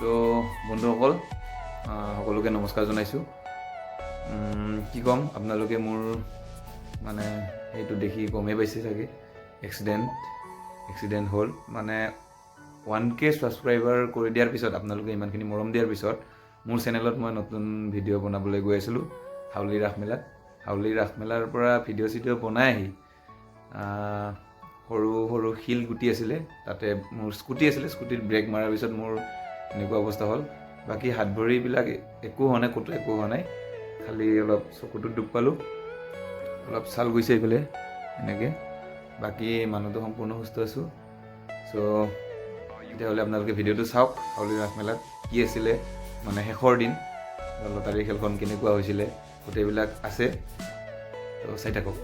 তো বন্ধুসকল সকলোকে নমস্কাৰ জনাইছোঁ। কি ক'ম, আপোনালোকে মোৰ মানে সেইটো দেখি গমেই পাইছে চাগে, এক্সিডেণ্ট হ'ল। মানে 1K ছাবস্ক্ৰাইবাৰ কৰি দিয়াৰ পিছত, আপোনালোকে ইমানখিনি মৰম দিয়াৰ পিছত মোৰ চেনেলত মই নতুন ভিডিঅ' বনাবলৈ গৈ আছিলোঁ হাউলি ৰাস মেলাৰ পৰা ভিডিঅ' চিডিঅ' বনাই আহি সৰু সৰু শিল গুটি আছিলে, তাতে মোৰ স্কুটি আছিলে, স্কুটিত ব্ৰেক মৰাৰ পিছত মোৰ এনেকুৱা অৱস্থা হ'ল। বাকী হাত ভৰিবিলাক একো হোৱা নাই, ক'তো একো হোৱা নাই, খালি অলপ চকুটোত দুখ পালোঁ, অলপ ছাল গৈছে এইফালে এনেকৈ। বাকী মানুহটো সম্পূৰ্ণ সুস্থ আছোঁ। চ' তেতিয়াহ'লে আপোনালোকে ভিডিঅ'টো চাওক, হাউলি ৰাস মেলাত কি আছিলে, মানে শেষৰ দিন লটাৰী খেলখন কেনেকুৱা হৈছিলে, গোটেইবিলাক আছে, ত' চাই থাকক।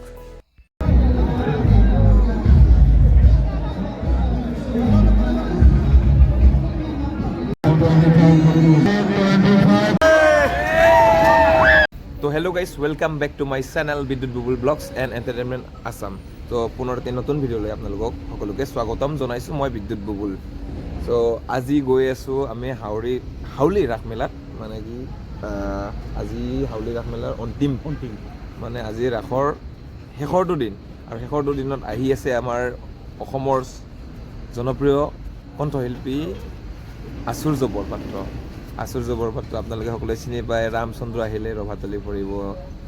তো hello' guys, welcome back to my channel Bidyut Bubul blogs and entertainment Assam. তো পুনৰ এটি নতুন ভিডিঅ'লৈ আপোনালোকক সকলোকে স্বাগতম জনাইছোঁ, মই বিদ্যুৎ বুবুল। চ' আজি গৈ আছোঁ আমি হাউলি ৰাস মেলাত, মানে কি আজি হাউলি ৰাস মেলাৰ অন্তিম মানে আজি ৰাসৰ শেষৰটো দিন, আৰু শেষৰটো দিনত আহি আছে আমাৰ অসমৰ জনপ্ৰিয় কণ্ঠশিল্পী আচুৰ্য বৰপাত্ৰ। আপোনালোকে সকলোৱে চিনি পায়, ৰামচন্দ্ৰ আহিলে ৰভাতলি পৰিব,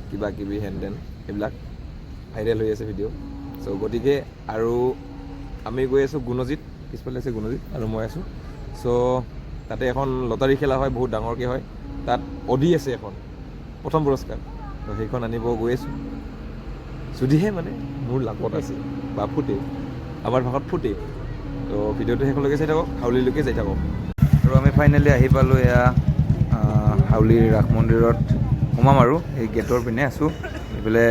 কিবা কিবি হেনদেন, এইবিলাক ভাইৰেল হৈ আছে ভিডিঅ'। চ' গতিকে আৰু আমি গৈ আছোঁ গুণজিত, পিছফালে আছে গুণজিত আৰু মই আছোঁ। চ' তাতে এখন লটাৰী খেলা হয়, বহুত ডাঙৰকৈ হয়, তাত অডি আছে এখন, প্ৰথম পুৰস্কাৰ। ত' সেইখন আনিব গৈ আছোঁ, যদিহে মানে মোৰ লাকত আছে বা ফুটে, আমাৰ ভাষাত ফুটে। ত' ভিডিঅ'টো শেষলৈকে চাই থাকক, হাউলিলৈকে যাই থাকক। আৰু আমি ফাইনেলি আহি পালোঁ এয়া হাউলিৰ ৰাস মন্দিৰত সোমাম, আৰু এই গেটৰ পিনে আছোঁ। এইফালে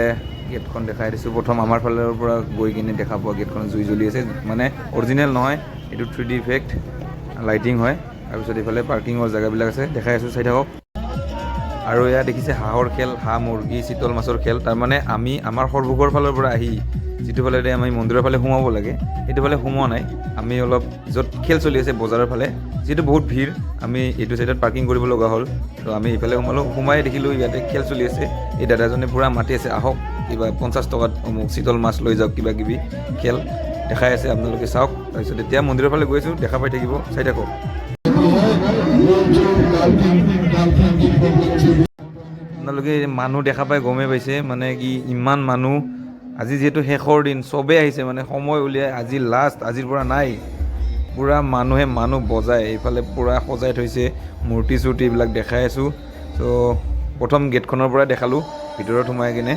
গেটখন দেখাই দিছোঁ। প্ৰথম আমাৰ ফালৰ পৰা গৈ কিনে দেখা পোৱা গেটখন জুই জ্বলি আছে, মানে অৰিজিনেল নহয়, এইটো 3D ইফেক্ট লাইটিং হয়। তাৰপিছত এইফালে পাৰ্কিঙৰ জেগাবিলাক আছে, দেখাই আছোঁ, চাই থাকক। আৰু এয়া দেখিছে হাঁহৰ খেল, হাঁহ মুৰ্গী চিতল মাছৰ খেল। তাৰমানে আমি আমাৰ সৰভোগৰ ফালৰ পৰা আহি যিটো ফালেদি আমি মন্দিৰৰ ফালে সোমাব লাগে, সেইটো ফালে সোমোৱা নাই, আমি অলপ য'ত খেল চলি আছে বজাৰৰ ফালে, যিহেতু বহুত ভিৰ, আমি এইটো ছাইডত পাৰ্কিং কৰিব লগা হ'ল। তো আমি এইফালে সোমাই দেখিলোঁ ইয়াতে খেল চলি আছে। এই দাদাজনে পূৰা মাতি আছে, আহক, কিবা 50 টকাত অমুক চিতল মাছ লৈ যাওক, কিবা কিবি খেল দেখাই আছে, আপোনালোকে চাওক। তাৰপিছত এতিয়া মন্দিৰৰ ফালে গৈছোঁ, দেখা পাই থাকিব, চাই থাকক। আপোনালোকে মানুহ দেখা পাই গমেই পাইছে, মানে কি ইমান মানুহ। আজি যিহেতু শেষৰ দিন, চবেই আহিছে, মানে সময় উলিয়াই আজি লাষ্ট, আজিৰ পৰা নাই, পূৰা মানুহ বজাই, এইফালে পূৰা সজাই থৈছে, মূৰ্তি চূৰ্তি এইবিলাক দেখাই আছোঁ। ত' প্ৰথম গেটখনৰ পৰা দেখালোঁ, ভিতৰত সোমাই কিনে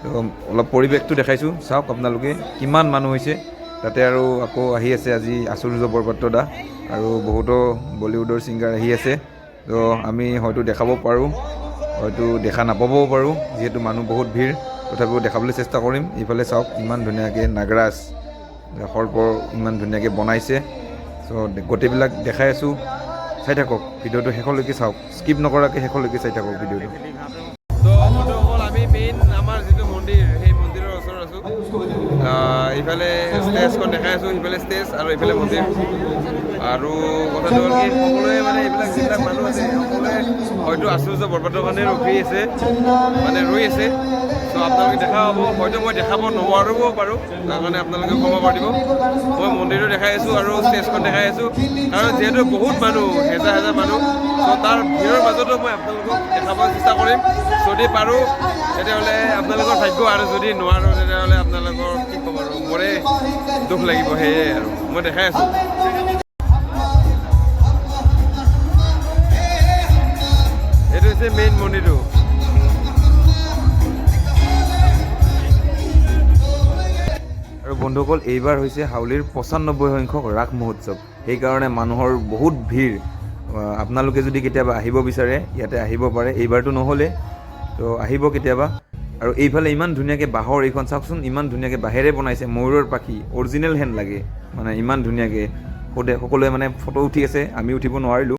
ত' অলপ পৰিৱেশটো দেখাইছোঁ, চাওক আপোনালোকে কিমান মানুহ হৈছে। তাতে আৰু আকৌ আহি আছে আজি আচুৰ্য বৰপাত্ৰ দা, আৰু বহুতো বলিউডৰ ছিংগাৰ আহি আছে। ত' আমি হয়তো দেখাব পাৰোঁ, হয়তো দেখা নাপাবও পাৰোঁ, যিহেতু মানুহ বহুত ভিৰ, তথাপিও দেখাবলৈ চেষ্টা কৰিম। এইফালে চাওক ইমান ধুনীয়াকৈ নাগৰাজ সৰ্প ইমান ধুনীয়াকৈ বনাইছে। চ' গোটেইবিলাক দেখাই আছোঁ, চাই থাকক ভিডিঅ'টো শেষলৈকে চাওক, স্কিপ নকৰাকৈ শেষলৈকে চাই থাকক ভিডিঅ'টো। তো বন্ধুসকল, আমি মেইন আমাৰ যিটো মন্দিৰ, সেই মন্দিৰৰ ওচৰত আছোঁ। ইফালে ষ্টেজখন দেখাই আছোঁ, সিফালে ষ্টেজ আৰু ইফালে মন্দিৰ। আৰু কথাটো হ'ল কি, সকলোৱে মানে এইবিলাক যিবিলাক মানুহ আছে, সকলোৱে হয়তো আচুৰ্য বৰপাত্ৰৰ কাৰণে ৰৈ আছে। চ' আপোনালোকে দেখা পাব, হয়তো মই দেখাব নোৱাৰিবও পাৰোঁ, তাৰ কাৰণে আপোনালোকে ক্ষমা কৰি দিব। মই মন্দিৰটো দেখাই আছোঁ আৰু ষ্টেজখন দেখাই আছোঁ, কাৰণ যিহেতু বহুত মানুহ, হেজাৰ মানুহ, চ' তাৰ ভিৰৰ মাজতো মই আপোনালোকক দেখাব চেষ্টা কৰিম। যদি পাৰোঁ তেতিয়াহ'লে আপোনালোকৰ ভাগ্য, আৰু যদি নোৱাৰোঁ তেতিয়াহ'লে আপোনালোকৰ কি ক'ম আৰু, মোৰে দুখ লাগিব, সেয়ে আৰু মই দেখাই আছোঁ। এইটো হৈছে মেইন মন্দিৰটো। আৰু বন্ধুসকল, এইবাৰ হৈছে হাউলিৰ 95সংখ্যক ৰাস মহোৎসৱ, সেইকাৰণে মানুহৰ বহুত ভিৰ। আপোনালোকে যদি কেতিয়াবা আহিব বিচাৰে, ইয়াতে আহিব পাৰে, এইবাৰটো নহ'লে, তো আহিব কেতিয়াবা। আৰু এইফালে ইমান ধুনীয়াকৈ বাঁহৰ এইখন চাওকচোন, ইমান ধুনীয়াকৈ বাঁহেৰে বনাইছে, ময়ূৰৰ পাখি অৰিজিনেল হেন লাগে, মানে ইমান ধুনীয়াকৈ। সকলোৱে মানে ফটো উঠি আছে, আমি উঠিব নোৱাৰিলোঁ।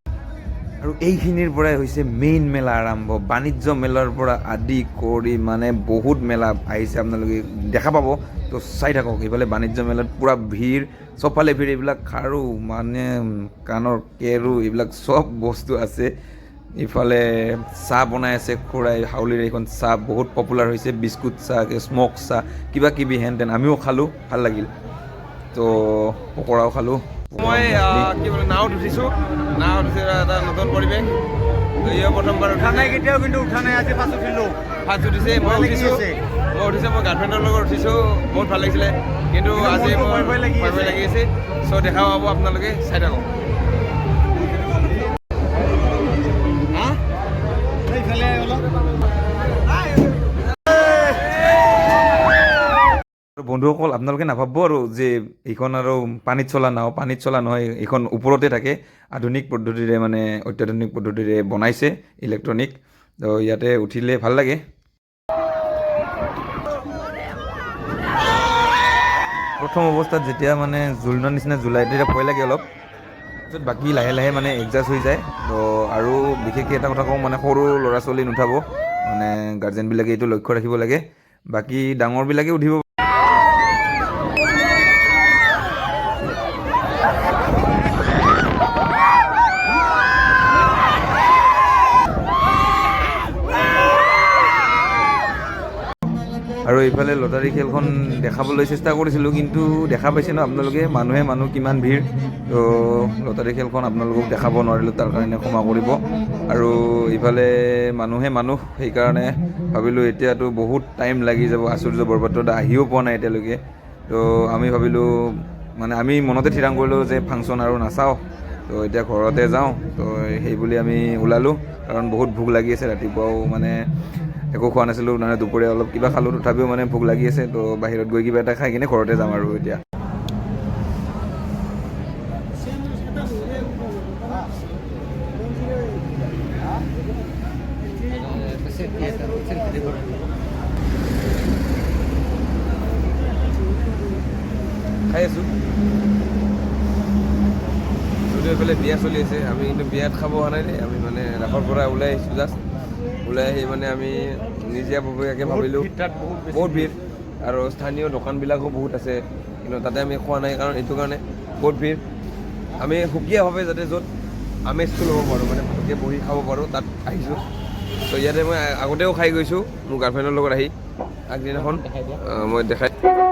আৰু এইখিনিৰ পৰাই হৈছে মেইন মেলা আৰম্ভ বাণিজ্য মেলাৰ পৰা আদি কৰি মানে বহুত মেলা আহিছে আপোনালোকে দেখা পাব তো চাই থাকক এইফালে বাণিজ্য মেলাত পূৰা ভিৰ চবফালে ভিৰ এইবিলাক খাৰু মানে কাণৰ কেৰু এইবিলাক চব বস্তু আছে ইফালে চাহ বনাই আছে খুৰাই হাউলিৰ এইখন চাহ বহুত পপুলাৰ হৈছে বিস্কুট চাহ স্মক চাহ কিবা কিবি হেন তেন আমিও খালোঁ ভাল লাগিল তো পকৰাও খালোঁ মই কি বোলে নাৱত উঠিছোঁ নাৱত উঠি এটা নতুন পৰিৱেশ প্ৰথমবাৰ উঠা নাই কেতিয়াও কিন্তু উঠা নাই আজি ফাৰ্ষ্ট উঠিলোঁ ফাৰ্ষ্ট উঠিছে মই উঠিছোঁ মই গাৰ্লফ্ৰেণ্ডৰ লগত উঠিছোঁ বহুত ভাল লাগিছিলে কিন্তু আজি মোৰ ভয় লাগি আছে চ' দেখা পাব আপোনালোকে চাই থাকক বন্ধুসকল আপোনালোকে নাভাবিব আৰু যে এইখন আৰু পানীত চলা নহয় এইখন ওপৰতে থাকে আধুনিক পদ্ধতিৰে মানে অত্যাধুনিক পদ্ধতিৰে বনাইছে ইলেক্ট্ৰনিক তো ইয়াতে উঠিলে ভাল লাগে প্ৰথম অৱস্থাত যেতিয়া মানে জোলনাৰ নিচিনা জোলাই তেতিয়া ভয় লাগে অলপ তাৰপিছত বাকী লাহে লাহে মানে এডজাষ্ট হৈ যায় তো আৰু বিশেষকৈ এটা কথা কওঁ মানে সৰু ল'ৰা ছোৱালী নুঠাব মানে গাৰ্জেনবিলাকে এইটো লক্ষ্য ৰাখিব লাগে বাকী ডাঙৰবিলাকে উঠিব আৰু এইফালে লটাৰী খেলখন দেখাবলৈ চেষ্টা কৰিছিলোঁ কিন্তু দেখা পাইছে ন আপোনালোকে মানুহ কিমান ভিৰ তো লটাৰী খেলখন আপোনালোকক দেখাব নোৱাৰিলোঁ তাৰ কাৰণে ক্ষমা কৰিব আৰু ইফালে মানুহ সেইকাৰণে ভাবিলোঁ এতিয়াতো বহুত টাইম লাগি যাব আশ্চৰ্য বৰপাত্ৰদা আহিও পোৱা নাই এতিয়ালৈকে তো আমি ভাবিলোঁ মানে আমি মনতে থিৰাং কৰিলোঁ যে ফাংচন আৰু নাচাওঁ তো এতিয়া ঘৰতে যাওঁ তো সেইবুলি আমি ওলালোঁ কাৰণ বহুত ভোক লাগি আছে ৰাতিপুৱাও মানে একো খোৱা নাছিলোঁ মানে দুপৰীয়া অলপ কিবা খালোঁ তথাপিও মানে ভোক লাগি আছে তো বাহিৰত গৈ কিবা এটা খাই কিনে ঘৰতে যাম আৰু এতিয়া খাই আছোঁ যদিও এইফালে বিয়া চলি আছে আমি কিন্তু বিয়াত খাব হোৱা নাই দেই আমি মানে ৰাসৰ পৰা ওলাই আহিছোঁ জাষ্ট ওলাই আহি মানে আমি নিজাববীয়াকৈ ভাবিলোঁ বহুত ভিৰ আৰু স্থানীয় দোকানবিলাকো বহুত আছে কিন্তু তাতে আমি খোৱা নাই কাৰণ এইটো কাৰণে বহুত ভিৰ আমি সুকীয়াভাৱে যাতে য'ত আমেজটো ল'ব পাৰোঁ মানে ভালকৈ বহি খাব পাৰোঁ তাত আহিছোঁ ত' ইয়াতে মই আগতেও খাই গৈছোঁ মোৰ গাৰ্লফ্ৰেণ্ডৰ লগত আহি আগদিনাখন মই দেখাই